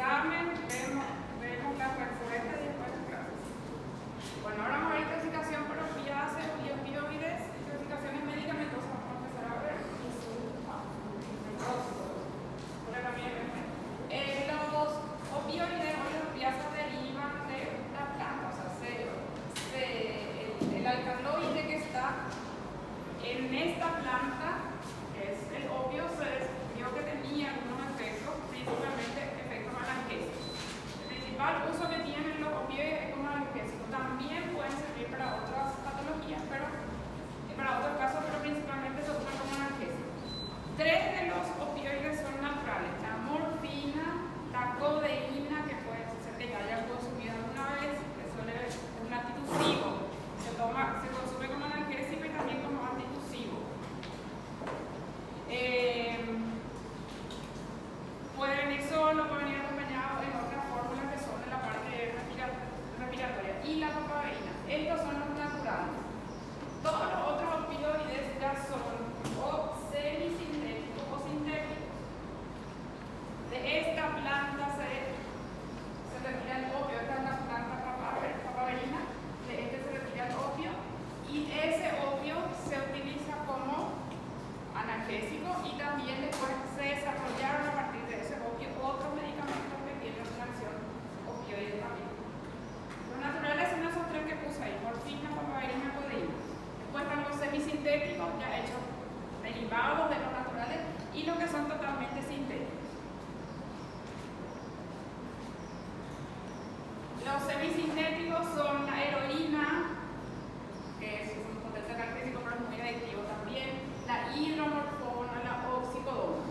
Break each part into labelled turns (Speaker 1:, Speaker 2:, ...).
Speaker 1: examen, vemos las respuestas y después las clases. Bueno, ahora vamos a ver intoxicación por opiáceos y opioides, intoxicaciones medicamentosas. Vamos a empezar a ver. Los opioides o los opiáceos derivan de la planta, o sea, el alcaloide que está en esta planta, que es el opio, se descubrió que tenía algunos efectos, principalmente efectos analgésicos. El principal uso que tienen los opioides es como analgésicos. También pueden servir para otras patologías, para otros casos, pero principalmente se usan como analgésicos. Tres de los opioides son naturales: la morfina, la codeína, que puede ser que ya hayan consumido alguna vez, que suele ser un antitusivo, se consume como analgésico y también como antitusivo. Puede venir solo, puede venir acompañado en otras fórmulas que son de la parte respiratoria. Y la papaverina, estos son los naturales. Todos los otros opioides ya son o semisintéticos o sintéticos. De esta planta se retira el opio. Esta es la planta papaverina. De este se retira el opio. Y ese opio se utiliza como analgésico y también después se desarrollaron a partir de ese opio otros medicamentos que tienen una acción opioide también. Los naturales son esos tres que puse ahí: morfina, papaverina, codeína. Después están los semisintéticos, ya hechos derivados de los naturales, y los que son totalmente sintéticos. Los semisintéticos son la heroína, que es un potente analgésico pero es muy adictivo también, la hidromorfona, la oxicodona.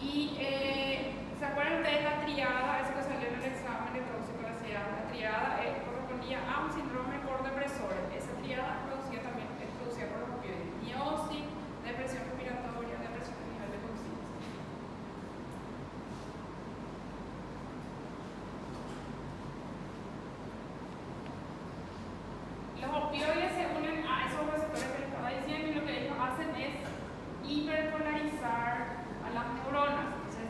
Speaker 1: Y ¿se acuerdan de la triada? Eso que salió en el examen de toxicidad. La triada correspondía a un síndrome por depresor. Esa triada es producida por los opioides. Miosis, depresión respiratoria, depresión a nivel de conciencia. Los opioides se unen a esos receptores que les estaba diciendo y lo que ellos hacen es hiperpolarizar a las neuronas. Entonces,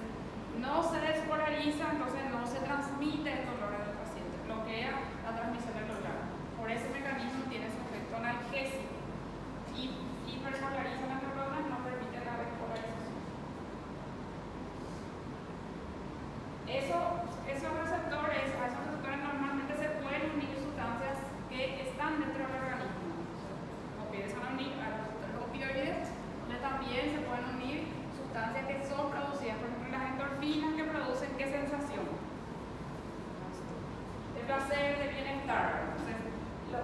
Speaker 1: no se despolariza, entonces no se transmite el dolor al paciente, bloquea la transmisión del dolor. Por ese mecanismo tiene su efecto analgésico y hiperpolariza las neuronas, no permite la despolarización. Esos receptores normalmente se pueden unir sustancias que están dentro del organismo. Los opioides se van a unir a los opioides, donde también se pueden unir sustancias que son producidas, por ejemplo, las endorfinas que producen qué sensación, de placer, de bienestar. Entonces,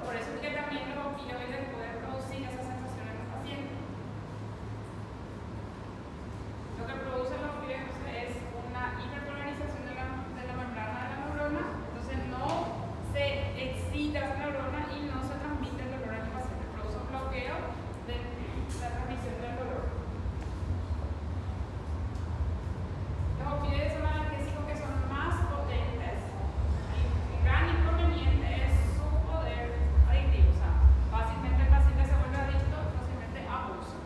Speaker 1: por eso es que también los opioides pueden producir esa sensación en el paciente. Lo que producen los opioides es una hiperpolarización de la membrana de la neurona, entonces no se excita esa neurona y no se transmite el dolor al paciente, produce un bloqueo de la transmisión del dolor. Los opioides son analgésicos que son más potentes. El gran inconveniente es su poder adictivo, o sea, fácilmente el paciente se vuelve adicto, fácilmente abusa.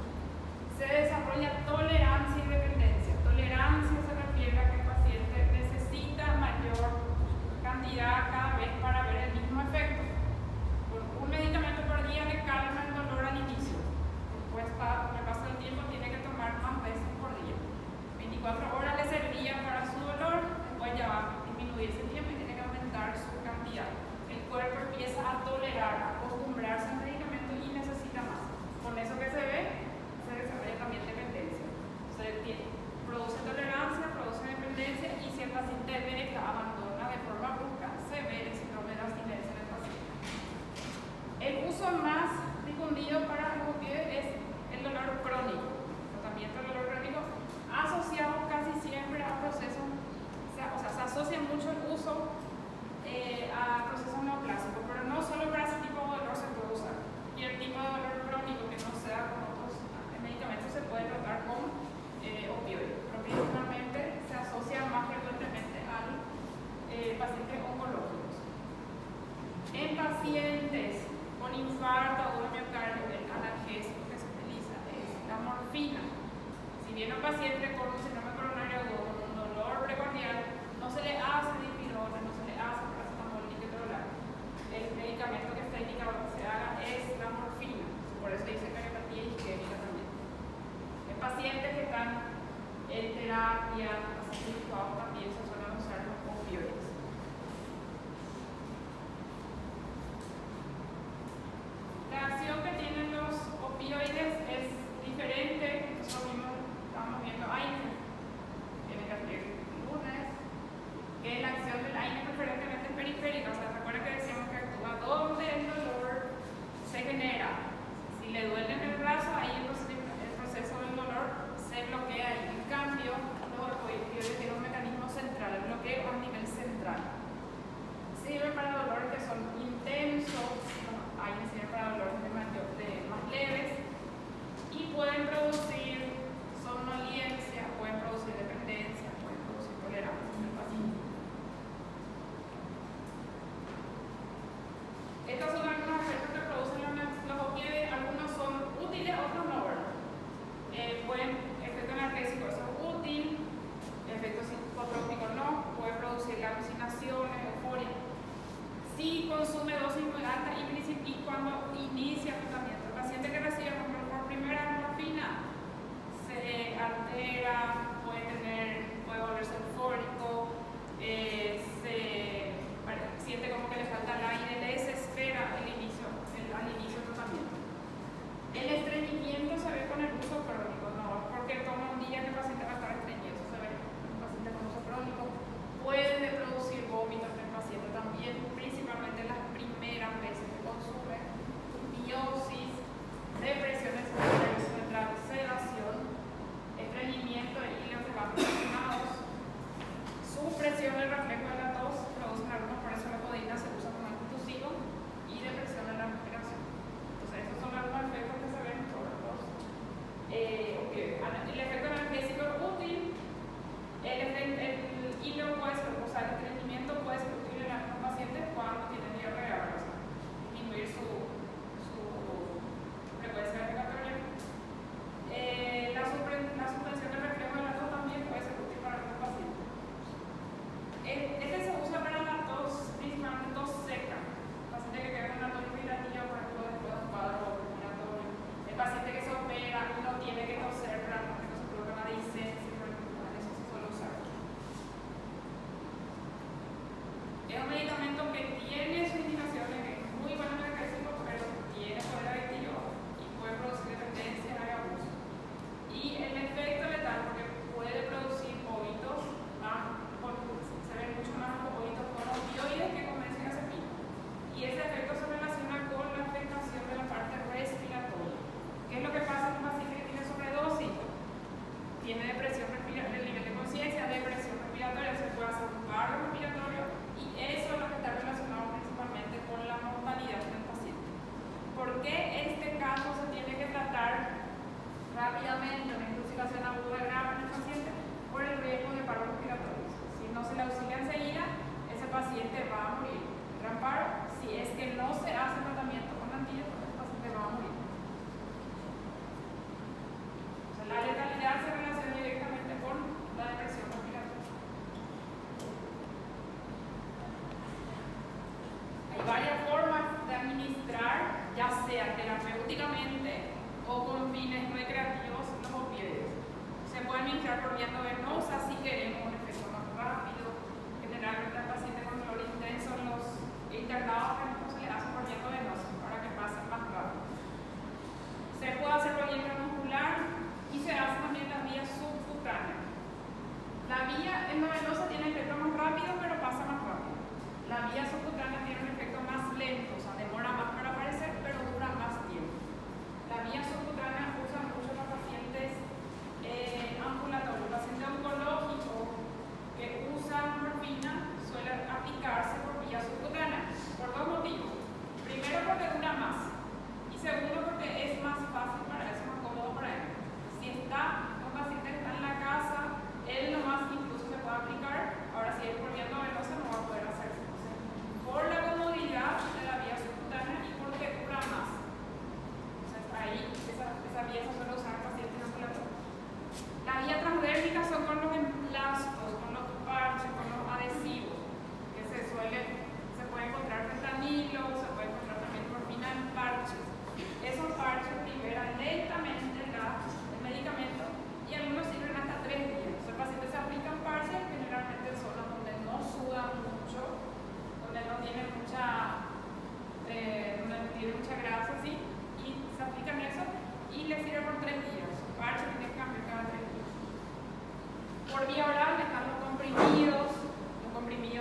Speaker 1: Se desarrolla tolerancia y dependencia. Tolerancia se refiere a que el paciente necesita mayor cantidad cada vez para ver el mismo efecto. Con un medicamento por día le calma el dolor al inicio. Después, con el paso del tiempo, tiene que tomar más veces por día. 24 horas le servía para su dolor, después ya va a disminuir ese tiempo y tiene que aumentar su cantidad. El cuerpo empieza a tolerar, a acostumbrarse al medicamento y necesita más. Con eso que se ve, se desarrolla también dependencia. Produce tolerancia, produce dependencia y si el paciente ve que abandona de forma brusca, se ve el síndrome de abstinencia en el paciente. El uso más difundido para los opioides es el dolor crónico. El tratamiento del dolor crónico asociado casi siempre a procesos, se asocia mucho el uso a procesos neoplásicos, pero no solo para ese tipo de dolor se puede usar. Y el tipo de dolor crónico que no sea con otros medicamentos se puede tratar con opioides, pero principalmente se asocia más frecuentemente al pacientes oncológicos. En pacientes con infarto o miocardio, el analgésico que se utiliza es la morfina. Si viene un paciente con un síndrome coronario agudo, con un dolor precordial, no se le hace dipirona, no se le hace paracetamol ni ketorolac. El medicamento que está indicado que se haga es la morfina, por eso dice cariopatía isquémica también. En pacientes que están en terapia, pacientes situados también se suelen usar los opioides. La acción que tienen los opioides es diferente. Nosotros mismos estamos viendo AINE, tiene que hacer lunes, que la acción del AINE preferentemente es periférica. O sea, recuerden que decíamos que actúa donde el dolor se genera. Si le duele en el brazo, ahí el proceso del dolor se bloquea ahí. En cambio, los opioides tienen un mecanismo central, el bloqueo a nivel central. endovenosa tiene efecto más rápido, pero pasa más rápido. La vía subcutánea tiene un efecto más lento, o sea, demora más para aparecer, pero dura más tiempo. La vía subcutánea usan mucho los pacientes ambulatorios, pacientes oncológicos que usan morfina suelen aplicarse por vía subcutánea por dos motivos. Primero, porque dura más, y segundo, porque es más fácil para él, es más cómodo para él. Si está, un paciente está en la casa, él nomás incluso se puede aplicar. Ahora, si es por vía endovenosa, no va a poder hacerse. Entonces, por la comodidad de la vía subcutánea y porque dura más. Entonces, ahí, esa vía se suele usar en pacientes ambulatorios. La vía transdérmica son con los emplastos, con los parches, con los adhesivos, que se puede encontrar fentanilo, se puede encontrar también morfina en parches. Esos parches liberan lentamente el medicamento y algunos sirven hasta 3 días. El paciente se aplica un parche generalmente en zonas donde no suda mucho, donde no tiene mucha grasa, ¿sí? Y se aplican eso y le sirve por 3 días. El parche tiene que cambiar cada 3 días. Por vía oral están los comprimidos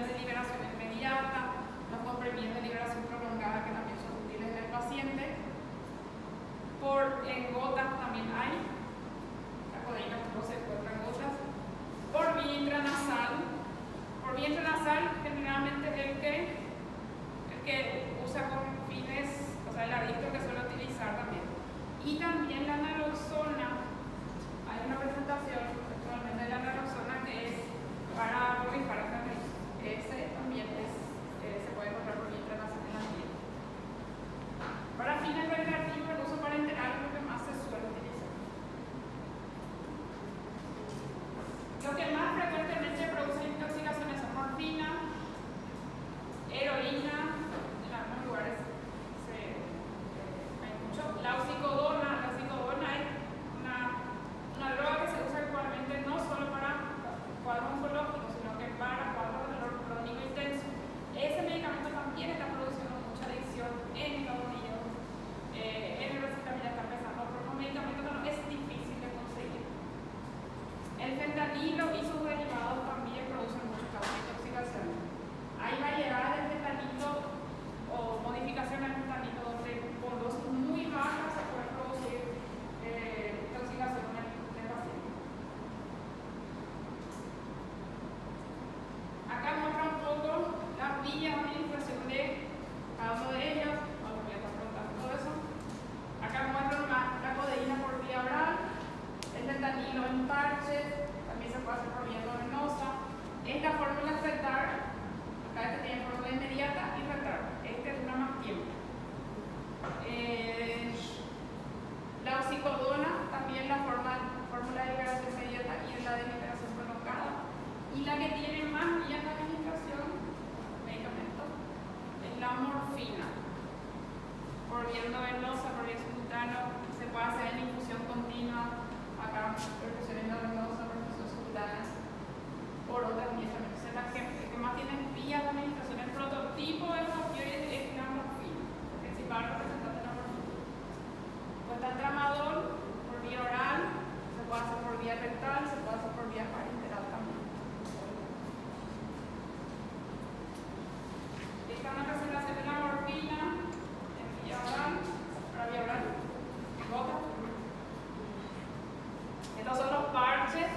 Speaker 1: de liberación inmediata, los comprimidos de liberación prolongada que también son útiles en el paciente. En gotas también hay, la codeína no se encuentra en gotas. Por vía intranasal generalmente el que usa con fines, o sea el adicto que suele utilizar también. Y también la naloxona, hay una presentación actualmente de la naloxona que es para borrifar el cannabis. Ese también se puede encontrar por vía intranasal en la piel. Para fines recreativos, el uso parenteral es lo que más se suele utilizar. Lo que más frecuentemente produce intoxicaciones son morfina, heroína, en algunos lugares hay mucho. La oxicodona es una droga que se usa actualmente no solo para cuadros oncológicos, sino que para cuadros de dolor crónico intenso. Ese medicamento también está produciendo mucha adicción en Estados Unidos. En el receta ya está empezando por un medicamento que no es difícil de conseguir. El fentanilo y sus derivados también producen muchos casos de intoxicación. Hay variedades de fentanilo o modificaciones de fentanilo donde con dosis muy bajas se puede producir intoxicación en el paciente. Acá muestra un poco las vías de administración de cada uno de ellos. Vamos a estar preguntando todo eso. Acá muestro la codeína por vía oral, el fentanilo en parches, también se puede hacer por vía endovenosa. Es la fórmula retar, acá este tiene fórmula inmediata y retar. Este dura más tiempo. La oxicodona, también la fórmula de liberación inmediata y la de liberación prolongada. Y la que tiene más vías de administración, medicamento, es la morfina. Por vía endovenosa, por vía subcutánea, se puede hacer en infusión continua, acá perfusión endovenosa, perfusión subcutánea, por otras vías también. Entonces, la que más tiene vías de administración, el prototipo de los opioides es la morfina, el principal representante de la morfina. Pues está el tramadol por vía oral, se puede hacer por vía rectal, se puede hacer por vía parenteral también. Esta es una presentación de la morfina en vía oral, para vía oral, gota. Estos son los parches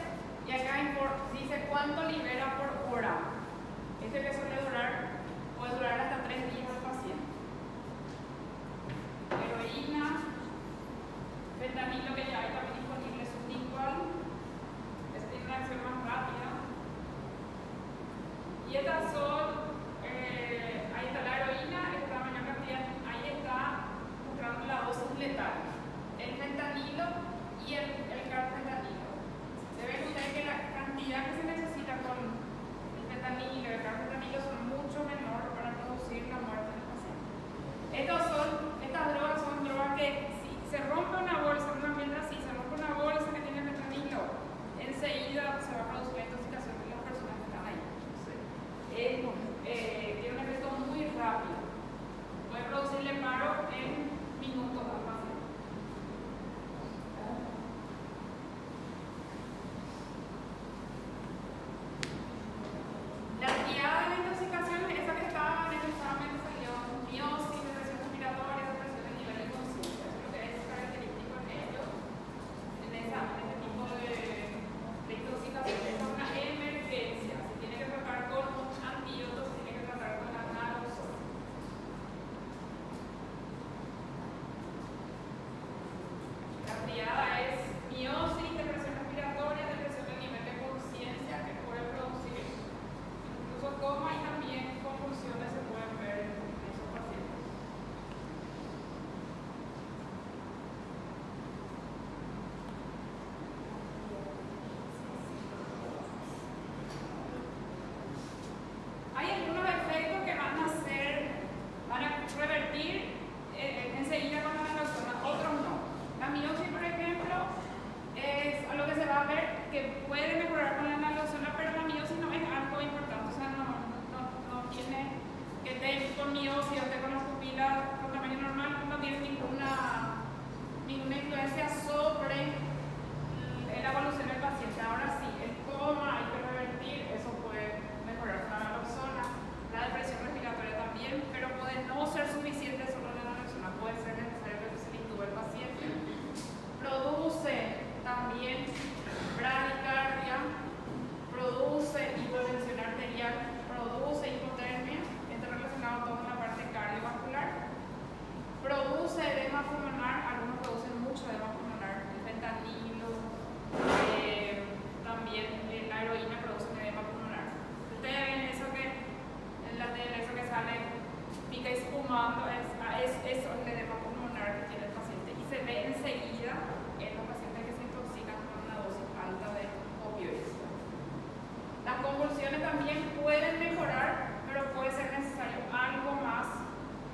Speaker 1: también pueden mejorar, pero puede ser necesario algo más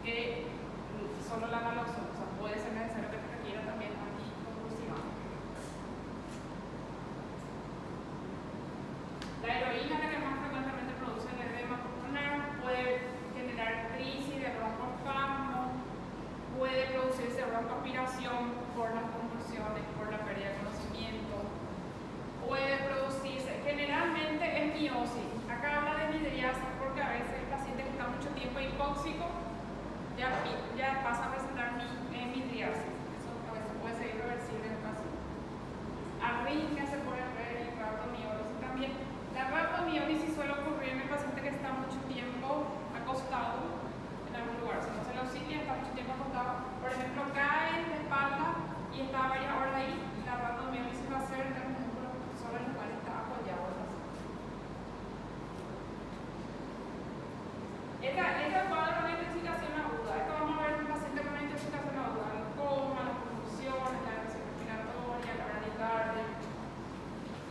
Speaker 1: que solo la naloxona. O sea, puede ser necesario que te requiera también anticonvulsivante. La heroína, la que más frecuentemente produce el edema pulmonar, puede generar crisis de broncoespasmo, puede producirse broncoaspiración por las convulsiones, por la pérdida de conocimiento, puede producirse, generalmente es miosis. Acá habla de midriasis porque a veces el paciente que está mucho tiempo hipóxico ya pasa a presentar midriasis. Eso a veces puede ser irreversible en el paciente. Arritmia se puede ver y rhabdomiólisis también. La rhabdomiólisis suele ocurrir en el paciente que está mucho tiempo acostado en algún lugar. Si no se le auxilia, está mucho tiempo acostado. Por ejemplo, cae de espalda y está varias horas ahí. La rhabdomiólisis va a ser en el músculo sobre el cual está apoyado el paciente. Esta cuadro con intoxicación aguda. Esto vamos a ver en un paciente con intoxicación aguda. El coma, las convulsiones, la depresión respiratoria, la bradicardia.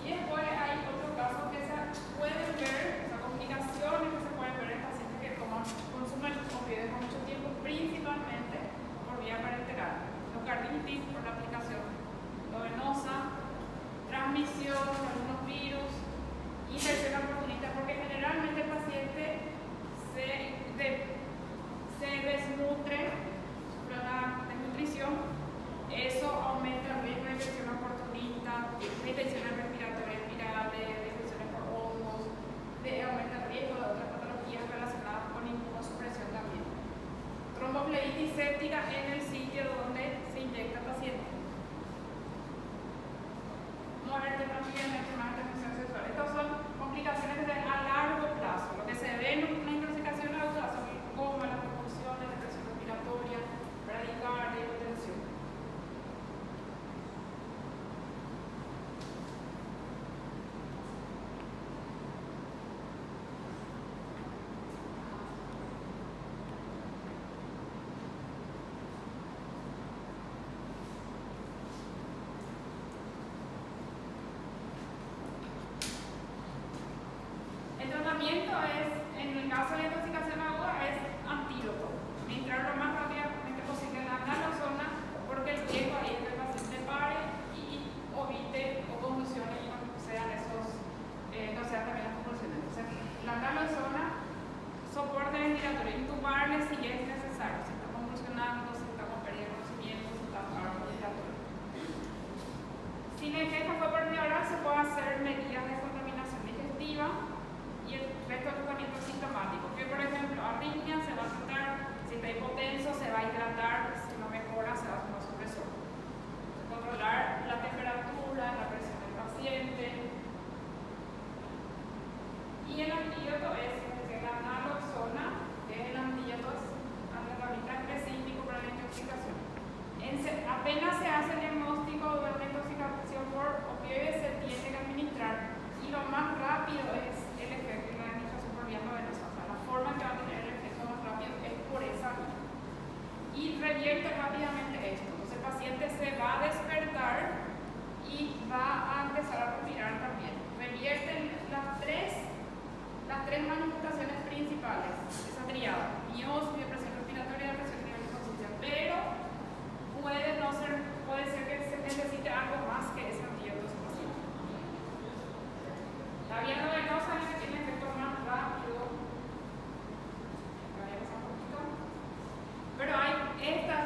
Speaker 1: Y después hay otros casos que se pueden ver, o sea, complicaciones que se pueden ver en pacientes que consumen opioides por mucho tiempo, principalmente por vía parenteral. Endocarditis por la aplicación endovenosa, transmisión de algunos virus, infección oportunista, porque generalmente el paciente se desnutre, sufre una desnutrición, eso aumenta el riesgo de infección oportunista, de infecciones respiratorias virales, de infecciones por hongos, aumenta el riesgo de otras patologías relacionadas con inmunosupresión también. Tromboflebitis séptica en el sitio donde se inyecta el paciente. Muerte también, enfermedad de transmisión sexual. Estas son complicaciones que se ven a largo plazo. Lo que se ve en una intoxicación aguda son el coma, las convulsiones, la presión respiratoria, bradicardia, hipotensión. El tratamiento es, en el caso de intoxicación aguda, es antídoto. Administrar lo más rápidamente posible la naloxona, porque el riesgo ahí es que el paciente pare y evite o convulsiones y no sean también las convulsiones. Entonces, la naloxona, soporte ventilatorio, intubarle si es necesario, si está convulsionando, si está con pérdida de conocimiento, si está en paro ventilatorio. Si la ingesta fue por vía oral, se puede hacer medidas de contaminación digestiva. Y el resto del tratamiento sintomático, que por ejemplo, arritmia se va a tratar, si está hipotenso se va a hidratar, si no mejora se va a tomar supresor. Controlar la temperatura, la presión del paciente. Y el antídoto es la naloxona, que es el antídoto específico para la intoxicación. Apenas se hace el diagnóstico de una intoxicación por opioides, se tiene que administrar, y lo más rápido es el efecto de la administración por vía endovenosa. O sea, la forma en que va a tener el efecto más rápido es por esa vía. Y revierte rápidamente esto. Entonces el paciente se va a despertar y va a empezar a respirar también. Revierten las tres manifestaciones principales, esa triada: miosis, depresión respiratoria, depresión a nivel de conciencia. Pero puede ser que se necesite algo más que ese antídoto. La vía endovenosa es la que tiene efecto más rápido. Pero hay esta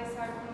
Speaker 1: esa